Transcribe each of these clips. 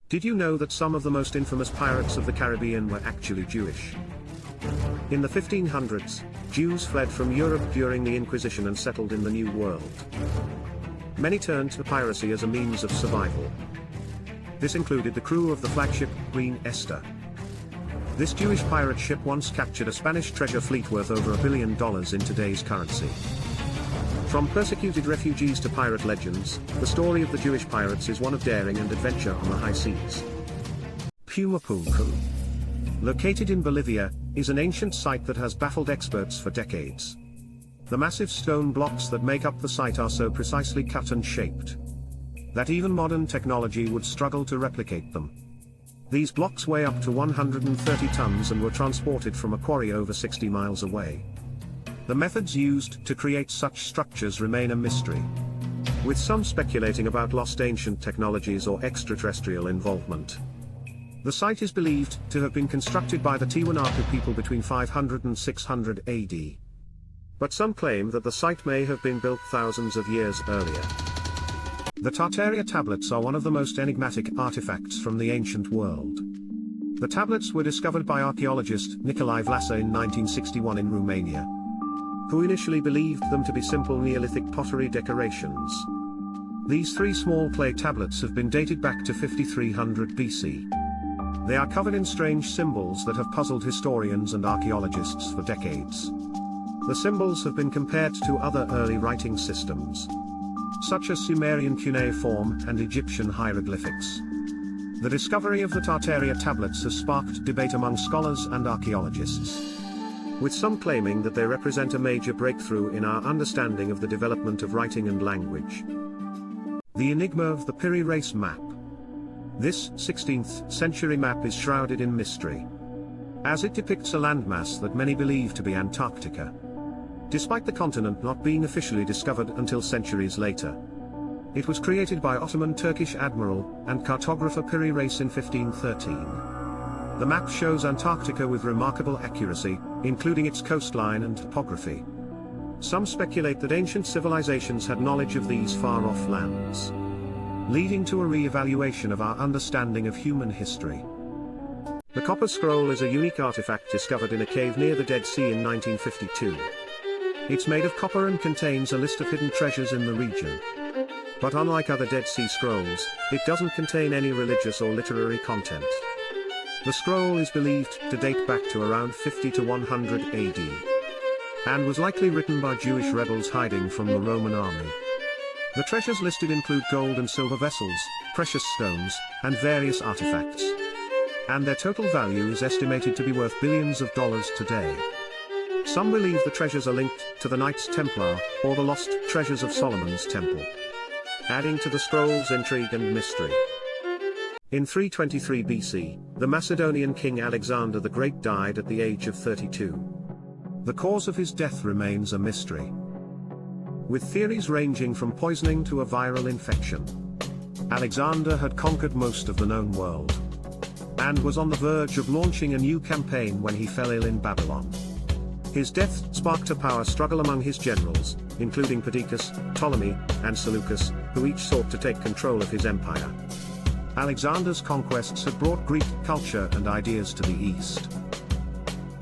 Did you know that some of the most infamous pirates of the Caribbean were actually Jewish? In the 1500s, Jews fled from Europe during the Inquisition and settled in the New World. Many turned to piracy as a means of survival. This included the crew of the flagship Queen Esther. This Jewish pirate ship once captured a Spanish treasure fleet worth over $1 billion in today's currency. From persecuted refugees to pirate legends, the story of the Jewish pirates is one of daring and adventure on the high seas. Pumapunku, located in Bolivia, is an ancient site that has baffled experts for decades. The massive stone blocks that make up the site are so precisely cut and shaped that even modern technology would struggle to replicate them. These blocks weigh up to 130 tons and were transported from a quarry over 60 miles away. The methods used to create such structures remain a mystery, with some speculating about lost ancient technologies or extraterrestrial involvement. The site is believed to have been constructed by the Tiwanaku people between 500 and 600 AD. But some claim that the site may have been built thousands of years earlier. The Tartaria tablets are one of the most enigmatic artifacts from the ancient world. The tablets were discovered by archaeologist Nicolae Vlasa in 1961 in Romania, who initially believed them to be simple Neolithic pottery decorations. These three small clay tablets have been dated back to 5300 BC. They are covered in strange symbols that have puzzled historians and archaeologists for decades. The symbols have been compared to other early writing systems, such as Sumerian cuneiform and Egyptian hieroglyphics. The discovery of the Tartaria tablets has sparked debate among scholars and archaeologists, with some claiming that they represent a major breakthrough in our understanding of the development of writing and language. The enigma of the Piri Reis map. This 16th century map is shrouded in mystery, as it depicts a landmass that many believe to be Antarctica, despite the continent not being officially discovered until centuries later. It was created by Ottoman Turkish admiral and cartographer Piri Reis in 1513. The map shows Antarctica with remarkable accuracy, including its coastline and topography. Some speculate that ancient civilizations had knowledge of these far-off lands, leading to a re-evaluation of our understanding of human history. The Copper Scroll is a unique artifact discovered in a cave near the Dead Sea in 1952. It's made of copper and contains a list of hidden treasures in the region. But unlike other Dead Sea Scrolls, it doesn't contain any religious or literary content. The scroll is believed to date back to around 50 to 100 AD, and was likely written by Jewish rebels hiding from the Roman army. The treasures listed include gold and silver vessels, precious stones, and various artifacts. And their total value is estimated to be worth billions of dollars today. Some believe the treasures are linked to the Knights Templar, or the lost treasures of Solomon's Temple, adding to the scroll's intrigue and mystery. In 323 BC, the Macedonian king Alexander the Great died at the age of 32. The cause of his death remains a mystery, with theories ranging from poisoning to a viral infection. Alexander had conquered most of the known world, and was on the verge of launching a new campaign when he fell ill in Babylon. His death sparked a power struggle among his generals, including Perdiccas, Ptolemy, and Seleucus, who each sought to take control of his empire. Alexander's conquests had brought Greek culture and ideas to the east,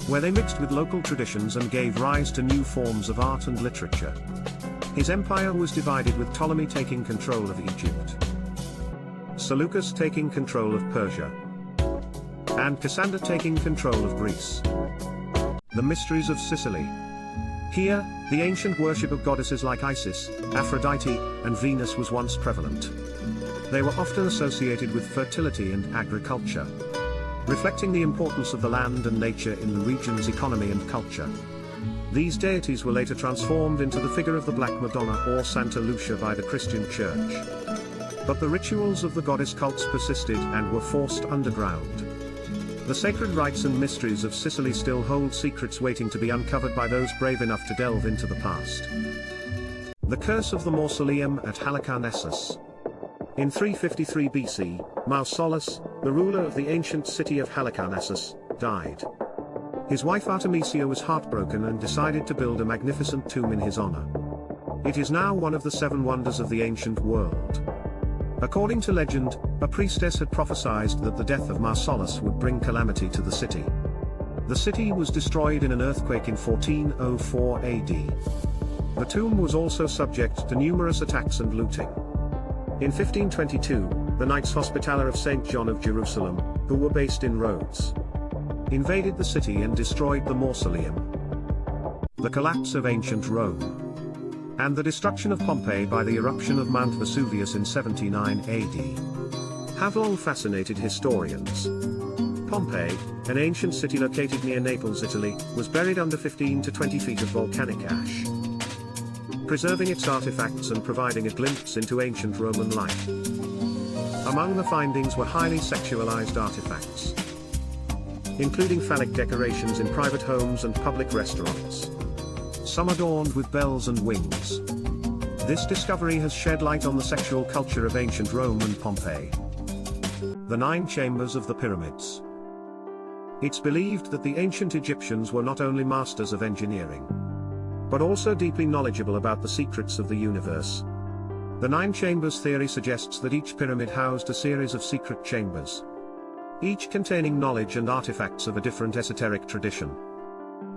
where they mixed with local traditions and gave rise to new forms of art and literature. His empire was divided, with Ptolemy taking control of Egypt, Seleucus taking control of Persia, and Cassander taking control of Greece. The mysteries of Sicily. Here, the ancient worship of goddesses like Isis, Aphrodite, and Venus was once prevalent. They were often associated with fertility and agriculture, reflecting the importance of the land and nature in the region's economy and culture. These deities were later transformed into the figure of the Black Madonna or Santa Lucia by the Christian Church. But the rituals of the goddess cults persisted and were forced underground. The sacred rites and mysteries of Sicily still hold secrets waiting to be uncovered by those brave enough to delve into the past. The Curse of the Mausoleum at Halicarnassus. In 353 BC, Mausolus, the ruler of the ancient city of Halicarnassus, died. His wife Artemisia was heartbroken and decided to build a magnificent tomb in his honor. It is now one of the 7 wonders of the ancient world. According to legend, A priestess had prophesied that the death of Marcellus would bring calamity to the city. The city was destroyed in an earthquake in 1404 AD. The tomb was also subject to numerous attacks and looting. In 1522, the Knights Hospitaller of St. John of Jerusalem, who were based in Rhodes, invaded the city and destroyed the mausoleum. The collapse of ancient Rome, and the destruction of Pompeii by the eruption of Mount Vesuvius in 79 AD, have long fascinated historians. Pompeii, an ancient city located near Naples, Italy, was buried under 15 to 20 feet of volcanic ash, preserving its artifacts and providing a glimpse into ancient Roman life. Among the findings were highly sexualized artifacts, including phallic decorations in private homes and public restaurants, some adorned with bells and wings. This discovery has shed light on the sexual culture of ancient Rome and Pompeii. The 9 chambers of the pyramids. It's believed that the ancient Egyptians were not only masters of engineering, but also deeply knowledgeable about the secrets of the universe. The 9 chambers theory suggests that each pyramid housed a series of secret chambers, each containing knowledge and artifacts of a different esoteric tradition.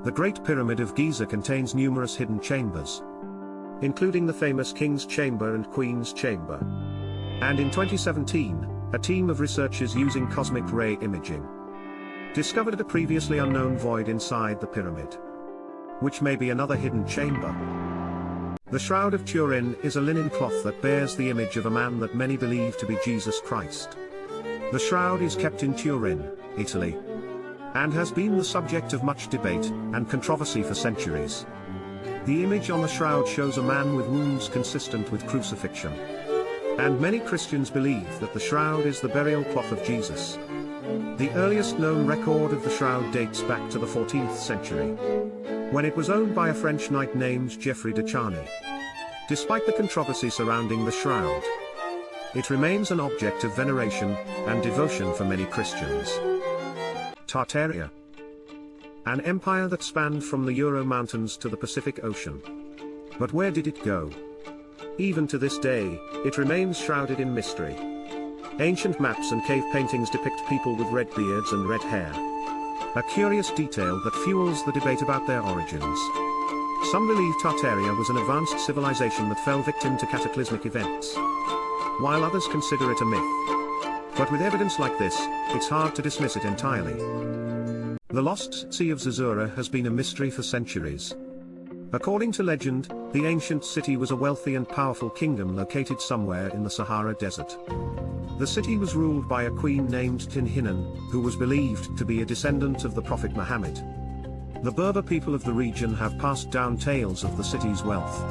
The Great Pyramid of Giza contains numerous hidden chambers, including the famous King's Chamber and Queen's Chamber. And in 2017, a team of researchers using cosmic ray imaging discovered a previously unknown void inside the pyramid, which may be another hidden chamber. The Shroud of Turin is a linen cloth that bears the image of a man that many believe to be Jesus Christ. The shroud is kept in Turin, Italy, and has been the subject of much debate and controversy for centuries. The image on the shroud shows a man with wounds consistent with crucifixion, and many Christians believe that the shroud is the burial cloth of Jesus. The earliest known record of the shroud dates back to the 14th century, when it was owned by a French knight named Geoffrey de Charny. Despite the controversy surrounding the shroud, it remains an object of veneration and devotion for many Christians. Tartaria, an empire that spanned from the Ural Mountains to the Pacific Ocean. But where did it go? Even to this day, it remains shrouded in mystery. Ancient maps and cave paintings depict people with red beards and red hair, a curious detail that fuels the debate about their origins. Some believe Tartaria was an advanced civilization that fell victim to cataclysmic events, while others consider it a myth. But with evidence like this, it's hard to dismiss it entirely. The lost Sea of Zazura has been a mystery for centuries. According to legend, the ancient city was a wealthy and powerful kingdom located somewhere in the Sahara Desert. The city was ruled by a queen named Tinhinan, who was believed to be a descendant of the Prophet Muhammad. The Berber people of the region have passed down tales of the city's wealth,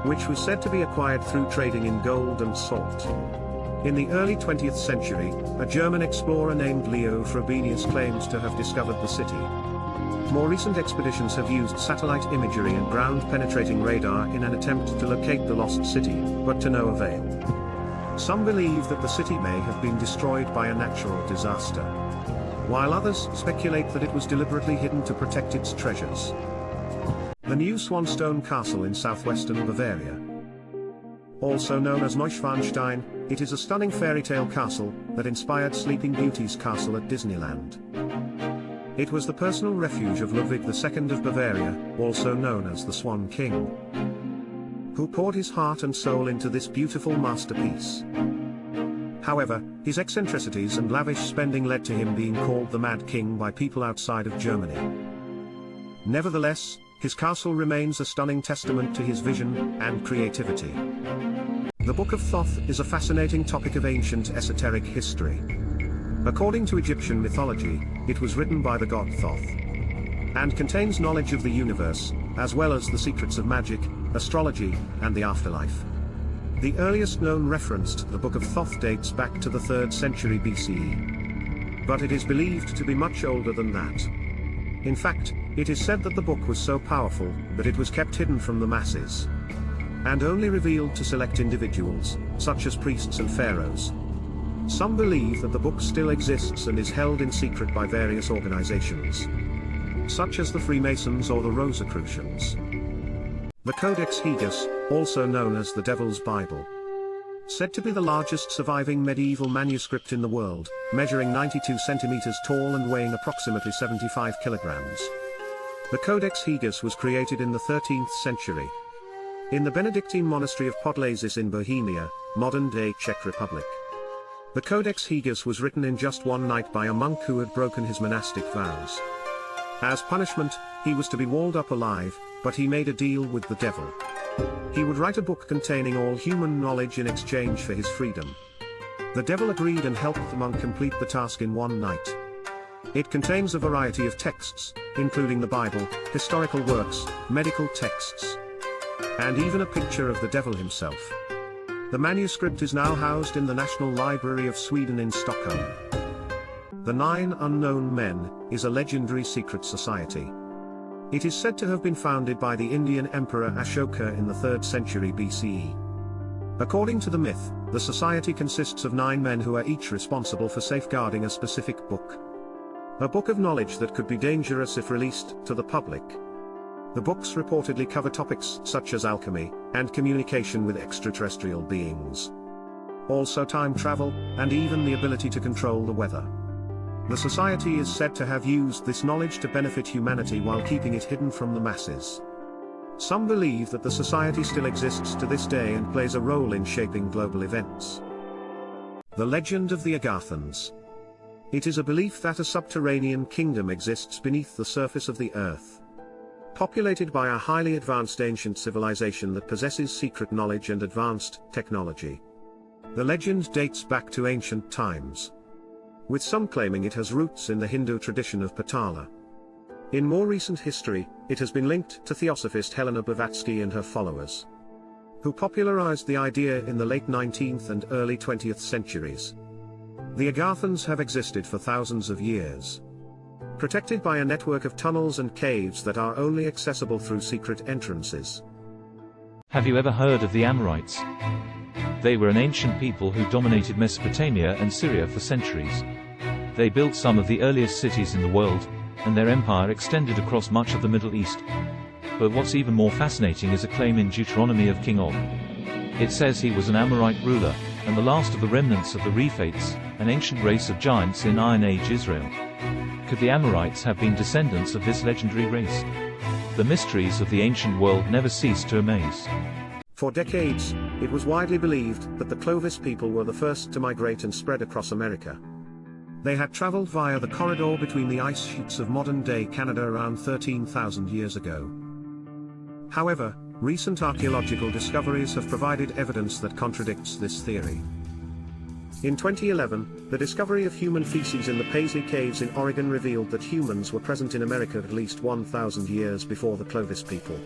which was said to be acquired through trading in gold and salt. In the early 20th century, a German explorer named Leo Frobenius claims to have discovered the city. More recent expeditions have used satellite imagery and ground-penetrating radar in an attempt to locate the lost city, but to no avail. Some believe that the city may have been destroyed by a natural disaster, while others speculate that it was deliberately hidden to protect its treasures. The New Swanstone Castle in southwestern Bavaria, also known as Neuschwanstein, it is a stunning fairy tale castle that inspired Sleeping Beauty's castle at Disneyland. It was the personal refuge of Ludwig II of Bavaria, also known as the Swan King, who poured his heart and soul into this beautiful masterpiece. However, his eccentricities and lavish spending led to him being called the Mad King by people outside of Germany. Nevertheless, his castle remains a stunning testament to his vision and creativity. The Book of Thoth is a fascinating topic of ancient esoteric history. According to Egyptian mythology, it was written by the god Thoth, and contains knowledge of the universe, as well as the secrets of magic, astrology, and the afterlife. The earliest known reference to the Book of Thoth dates back to the 3rd century BCE. But it is believed to be much older than that. In fact, it is said that the book was so powerful that it was kept hidden from the masses, and only revealed to select individuals, such as priests and pharaohs. Some believe that the book still exists and is held in secret by various organizations, such as the Freemasons or the Rosicrucians. The Codex Haegus, also known as the Devil's Bible, Said to be the largest surviving medieval manuscript in the world, measuring 92 centimeters tall and weighing approximately 75 kilograms. The Codex Higas was created in the 13th century in the Benedictine monastery of Podlasis in Bohemia, modern-day Czech Republic. The Codex Higas was written in just one night by a monk who had broken his monastic vows. As punishment, he was to be walled up alive, but he made a deal with the devil. He would write a book containing all human knowledge in exchange for his freedom. The devil agreed and helped the monk complete the task in one night. It contains a variety of texts, including the Bible, historical works, medical texts, and even a picture of the devil himself. The manuscript is now housed in the National Library of Sweden in Stockholm. The Nine Unknown Men is a legendary secret society. It is said to have been founded by the Indian Emperor Ashoka in the 3rd century BCE. According to the myth, the society consists of 9 men who are each responsible for safeguarding a specific book. A book of knowledge that could be dangerous if released to the public. The books reportedly cover topics such as alchemy and communication with extraterrestrial beings. Also time travel, and even the ability to control the weather. The society is said to have used this knowledge to benefit humanity while keeping it hidden from the masses. Some believe that the society still exists to this day and plays a role in shaping global events. The legend of the Agathans. It is a belief that a subterranean kingdom exists beneath the surface of the earth, populated by a highly advanced ancient civilization that possesses secret knowledge and advanced technology. The legend dates back to ancient times, with some claiming it has roots in the Hindu tradition of Patala. In more recent history, it has been linked to theosophist Helena Blavatsky and her followers, who popularized the idea in the late 19th and early 20th centuries. The Agathans have existed for thousands of years, protected by a network of tunnels and caves that are only accessible through secret entrances. Have you ever heard of the Amorites? They were an ancient people who dominated Mesopotamia and Syria for centuries. They built some of the earliest cities in the world, and their empire extended across much of the Middle East. But what's even more fascinating is a claim in Deuteronomy of King Og. It says he was an Amorite ruler, and the last of the remnants of the Rephates, an ancient race of giants in Iron Age Israel. Could the Amorites have been descendants of this legendary race? The mysteries of the ancient world never cease to amaze. For decades, it was widely believed that the Clovis people were the first to migrate and spread across America. They had traveled via the corridor between the ice sheets of modern-day Canada around 13,000 years ago. However, recent archaeological discoveries have provided evidence that contradicts this theory. In 2011, the discovery of human feces in the Paisley Caves in Oregon revealed that humans were present in America at least 1,000 years before the Clovis people.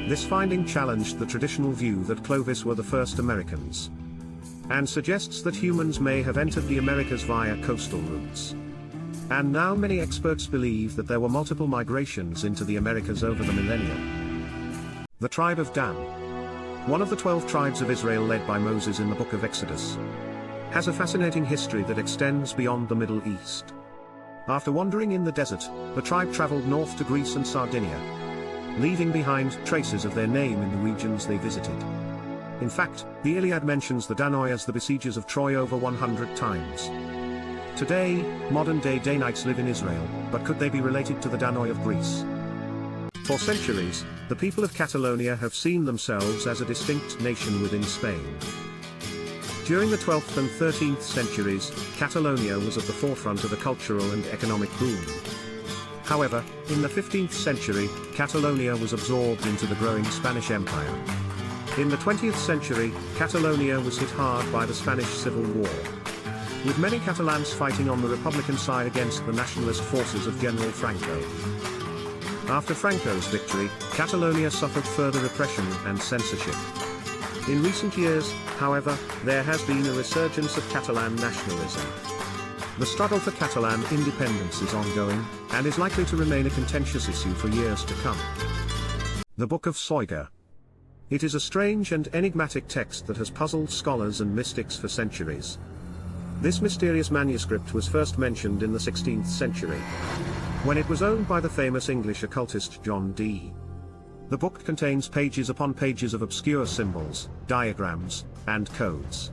This finding challenged the traditional view that Clovis were the first Americans, and suggests that humans may have entered the Americas via coastal routes. And now many experts believe that there were multiple migrations into the Americas over the millennia. The tribe of Dan, one of the 12 tribes of Israel led by Moses in the book of Exodus, has a fascinating history that extends beyond the Middle East. After wandering in the desert, the tribe traveled north to Greece and Sardinia, leaving behind traces of their name in the regions they visited. In fact, the Iliad mentions the Danoi as the besiegers of Troy over 100 times. Today, modern-day Danites live in Israel, but could they be related to the Danoi of Greece? For centuries, the people of Catalonia have seen themselves as a distinct nation within Spain. During the 12th and 13th centuries, Catalonia was at the forefront of a cultural and economic boom. However, in the 15th century, Catalonia was absorbed into the growing Spanish Empire. In the 20th century, Catalonia was hit hard by the Spanish Civil War, with many Catalans fighting on the Republican side against the nationalist forces of General Franco. After Franco's victory, Catalonia suffered further repression and censorship. In recent years, however, there has been a resurgence of Catalan nationalism. The struggle for Catalan independence is ongoing, and is likely to remain a contentious issue for years to come. The Book of Soiga. It is a strange and enigmatic text that has puzzled scholars and mystics for centuries. This mysterious manuscript was first mentioned in the 16th century, when it was owned by the famous English occultist John Dee. The book contains pages upon pages of obscure symbols, diagrams, and codes,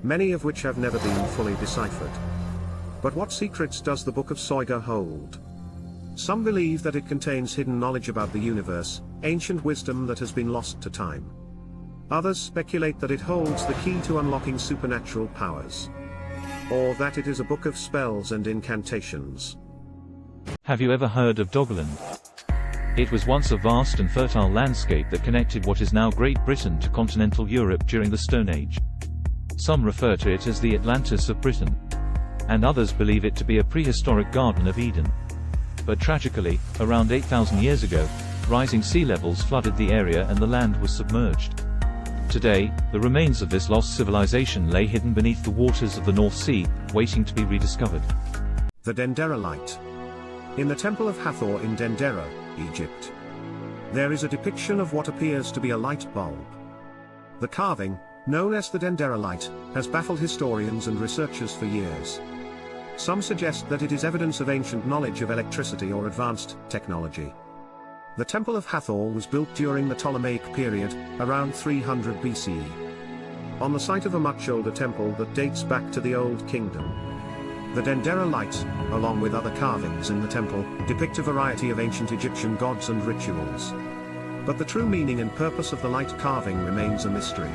many of which have never been fully deciphered. But what secrets does the Book of Soiga hold? Some believe that it contains hidden knowledge about the universe, ancient wisdom that has been lost to time. Others speculate that it holds the key to unlocking supernatural powers, or that it is a book of spells and incantations. Have you ever heard of Doggerland? It was once a vast and fertile landscape that connected what is now Great Britain to continental Europe during the Stone Age. Some refer to it as the Atlantis of Britain, and others believe it to be a prehistoric Garden of Eden. But tragically, around 8,000 years ago, rising sea levels flooded the area and the land was submerged. Today, the remains of this lost civilization lay hidden beneath the waters of the North Sea, waiting to be rediscovered. The Dendera Light. In the Temple of Hathor in Dendera, Egypt, there is a depiction of what appears to be a light bulb. The carving, known as the Dendera Light, has baffled historians and researchers for years. Some suggest that it is evidence of ancient knowledge of electricity or advanced technology. The Temple of Hathor was built during the Ptolemaic period, around 300 BCE. On the site of a much older temple that dates back to the Old Kingdom. The Dendera Light, along with other carvings in the temple, depict a variety of ancient Egyptian gods and rituals. But the true meaning and purpose of the light carving remains a mystery,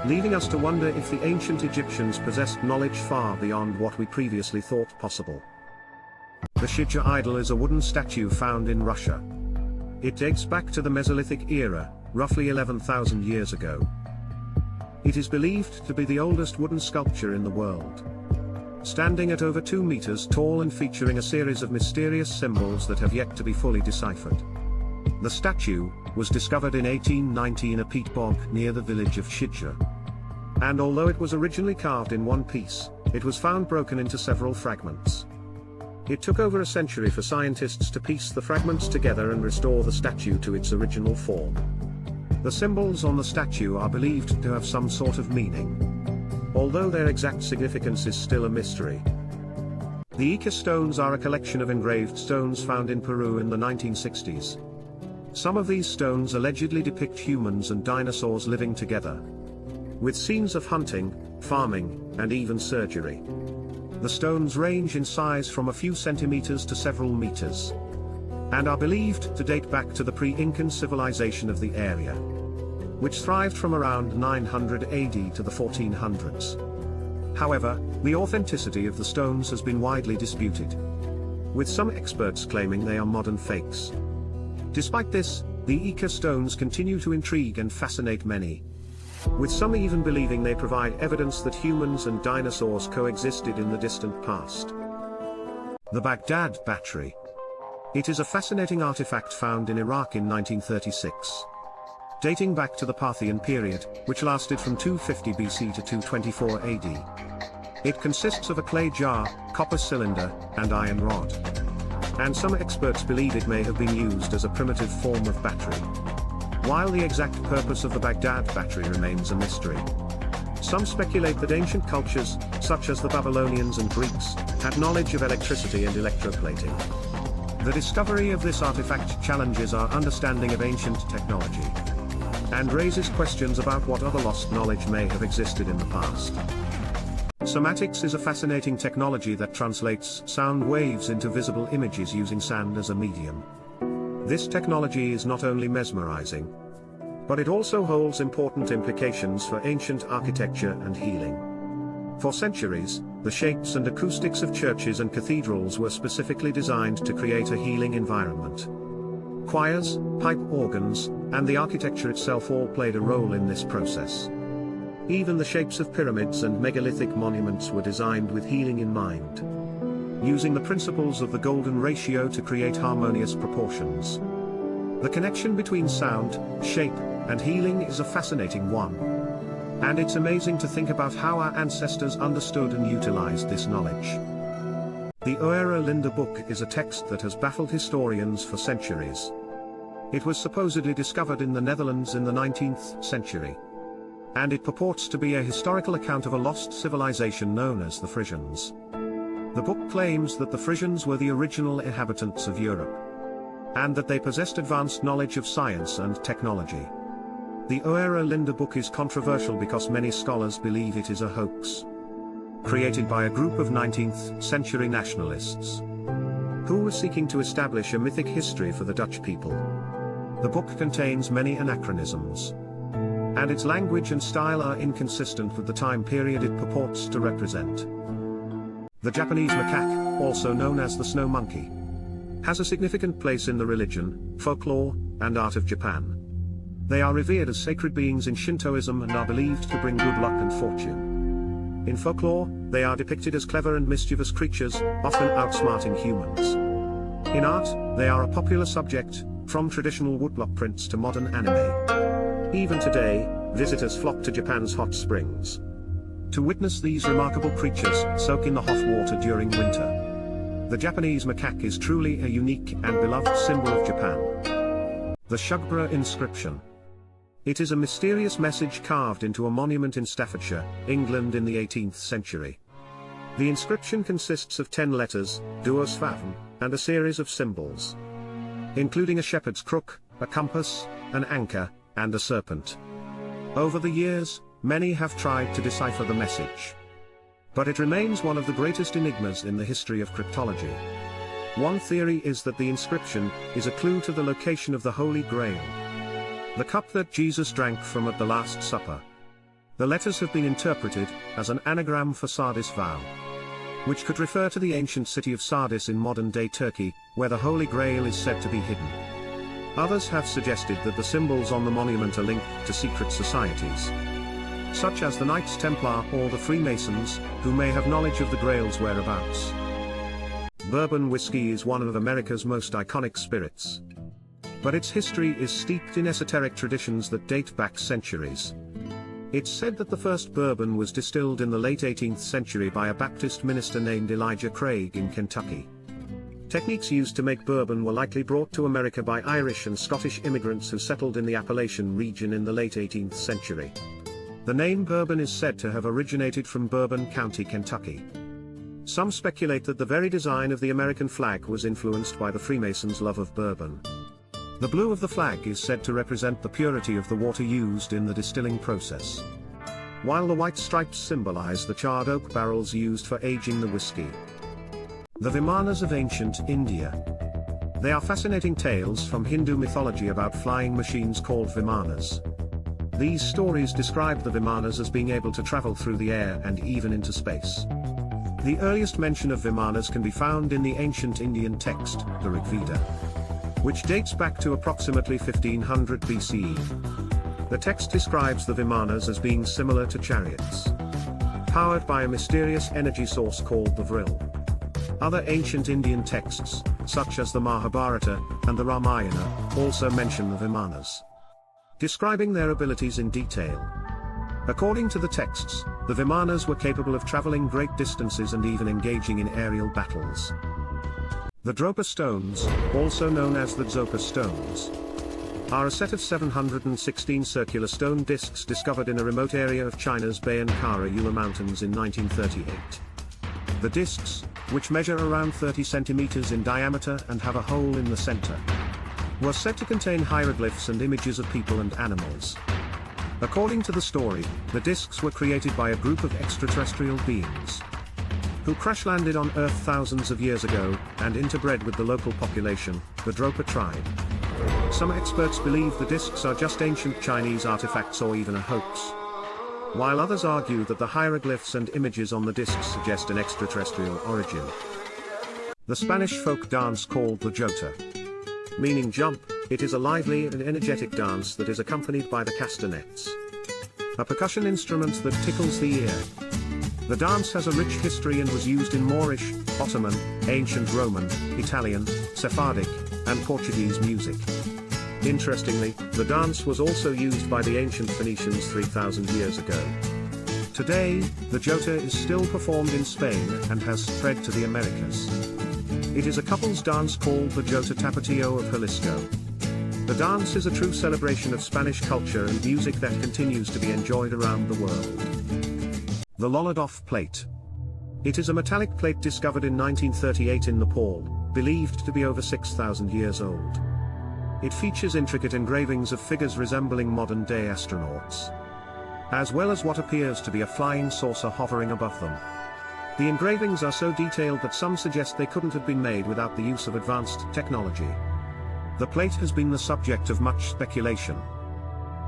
leaving us to wonder if the ancient Egyptians possessed knowledge far beyond what we previously thought possible. The Shidja idol is a wooden statue found in Russia. It dates back to the Mesolithic era, roughly 11,000 years ago. It is believed to be the oldest wooden sculpture in the world, standing at over 2 meters tall and featuring a series of mysterious symbols that have yet to be fully deciphered. The statue was discovered in 1890 in a peat bog near the village of Shidja. And although it was originally carved in one piece, it was found broken into several fragments. It took over a century for scientists to piece the fragments together and restore the statue to its original form. The symbols on the statue are believed to have some sort of meaning, although their exact significance is still a mystery. The Ica stones are a collection of engraved stones found in Peru in the 1960s. Some of these stones allegedly depict humans and dinosaurs living together, with scenes of hunting, farming, and even surgery. The stones range in size from a few centimeters to several meters, and are believed to date back to the pre-Incan civilization of the area, which thrived from around 900 AD to the 1400s. However, the authenticity of the stones has been widely disputed, with some experts claiming they are modern fakes. Despite this, the Ica stones continue to intrigue and fascinate many, with some even believing they provide evidence that humans and dinosaurs coexisted in the distant past. The Baghdad Battery. It is a fascinating artifact found in Iraq in 1936. Dating back to the Parthian period, which lasted from 250 BC to 224 AD. It consists of a clay jar, copper cylinder, and iron rod. And some experts believe it may have been used as a primitive form of battery, while the exact purpose of the Baghdad Battery remains a mystery. Some speculate that ancient cultures, such as the Babylonians and Greeks, had knowledge of electricity and electroplating. The discovery of this artifact challenges our understanding of ancient technology, and raises questions about what other lost knowledge may have existed in the past. Somatics is a fascinating technology that translates sound waves into visible images using sand as a medium. This technology is not only mesmerizing, but it also holds important implications for ancient architecture and healing. For centuries, the shapes and acoustics of churches and cathedrals were specifically designed to create a healing environment. Choirs, pipe organs, and the architecture itself all played a role in this process. Even the shapes of pyramids and megalithic monuments were designed with healing in mind, using the principles of the golden ratio to create harmonious proportions. The connection between sound, shape, and healing is a fascinating one. And it's amazing to think about how our ancestors understood and utilized this knowledge. The Oera Linda book is a text that has baffled historians for centuries. It was supposedly discovered in the Netherlands in the 19th century, and it purports to be a historical account of a lost civilization known as the Frisians. The book claims that the Frisians were the original inhabitants of Europe, and that they possessed advanced knowledge of science and technology. The Oera Linda book is controversial because many scholars believe it is a hoax, created by a group of 19th century nationalists who were seeking to establish a mythic history for the Dutch people. The book contains many anachronisms, and its language and style are inconsistent with the time period it purports to represent. The Japanese macaque, also known as the snow monkey, has a significant place in the religion, folklore, and art of Japan. They are revered as sacred beings in Shintoism and are believed to bring good luck and fortune. In folklore, they are depicted as clever and mischievous creatures, often outsmarting humans. In art, they are a popular subject, from traditional woodblock prints to modern anime. Even today, visitors flock to Japan's hot springs to witness these remarkable creatures soak in the hot water during winter. The Japanese macaque is truly a unique and beloved symbol of Japan. The Shugborough inscription. It is a mysterious message carved into a monument in Staffordshire, England in the 18th century. The inscription consists of 10 letters, duos fatm, and a series of symbols, including a shepherd's crook, a compass, an anchor, and a serpent. Over the years, many have tried to decipher the message, but it remains one of the greatest enigmas in the history of cryptology. One theory is that the inscription is a clue to the location of the Holy Grail, the cup that Jesus drank from at the Last Supper. The letters have been interpreted as an anagram for Sardis vow, which could refer to the ancient city of Sardis in modern-day Turkey, where the Holy Grail is said to be hidden. Others have suggested that the symbols on the monument are linked to secret societies, such as the Knights Templar or the Freemasons, who may have knowledge of the Grail's whereabouts. Bourbon whiskey is one of America's most iconic spirits, but its history is steeped in esoteric traditions that date back centuries. It's said that the first bourbon was distilled in the late 18th century by a Baptist minister named Elijah Craig in Kentucky. Techniques used to make bourbon were likely brought to America by Irish and Scottish immigrants who settled in the Appalachian region in the late 18th century. The name bourbon is said to have originated from Bourbon County, Kentucky. Some speculate that the very design of the American flag was influenced by the Freemasons' love of bourbon. The blue of the flag is said to represent the purity of the water used in the distilling process, while the white stripes symbolize the charred oak barrels used for aging the whiskey. The Vimanas of ancient India. They are fascinating tales from Hindu mythology about flying machines called Vimanas. These stories describe the Vimanas as being able to travel through the air and even into space. The earliest mention of Vimanas can be found in the ancient Indian text, the Rig Veda, which dates back to approximately 1500 BCE. The text describes the Vimanas as being similar to chariots, powered by a mysterious energy source called the Vril. Other ancient Indian texts, such as the Mahabharata and the Ramayana, also mention the Vimanas, describing their abilities in detail. According to the texts, the Vimanas were capable of traveling great distances and even engaging in aerial battles. The Dropa stones, also known as the Zopa stones, are a set of 716 circular stone discs discovered in a remote area of China's Bayan-Kara Yula Mountains in 1938. The discs, which measure around 30 centimeters in diameter and have a hole in the center, were said to contain hieroglyphs and images of people and animals. According to the story, the discs were created by a group of extraterrestrial beings who crash-landed on Earth thousands of years ago, and interbred with the local population, the Dropa tribe. Some experts believe the discs are just ancient Chinese artifacts or even a hoax, while others argue that the hieroglyphs and images on the discs suggest an extraterrestrial origin. The Spanish folk dance called the Jota, meaning jump, it is a lively and energetic dance that is accompanied by the castanets, a percussion instrument that tickles the ear. The dance has a rich history and was used in Moorish, Ottoman, ancient Roman, Italian, Sephardic, and Portuguese music. Interestingly, the dance was also used by the ancient Phoenicians 3,000 years ago. Today, the Jota is still performed in Spain and has spread to the Americas. It is a couple's dance called the Jota Tapatio of Jalisco. The dance is a true celebration of Spanish culture and music that continues to be enjoyed around the world. The Lolodov plate. It is a metallic plate discovered in 1938 in Nepal, believed to be over 6,000 years old. It features intricate engravings of figures resembling modern-day astronauts, as well as what appears to be a flying saucer hovering above them. The engravings are so detailed that some suggest they couldn't have been made without the use of advanced technology. The plate has been the subject of much speculation,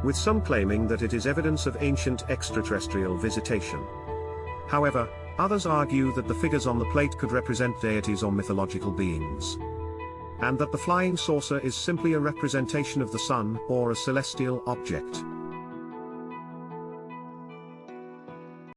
with some claiming that it is evidence of ancient extraterrestrial visitation. However, others argue that the figures on the plate could represent deities or mythological beings, and that the flying saucer is simply a representation of the sun or a celestial object.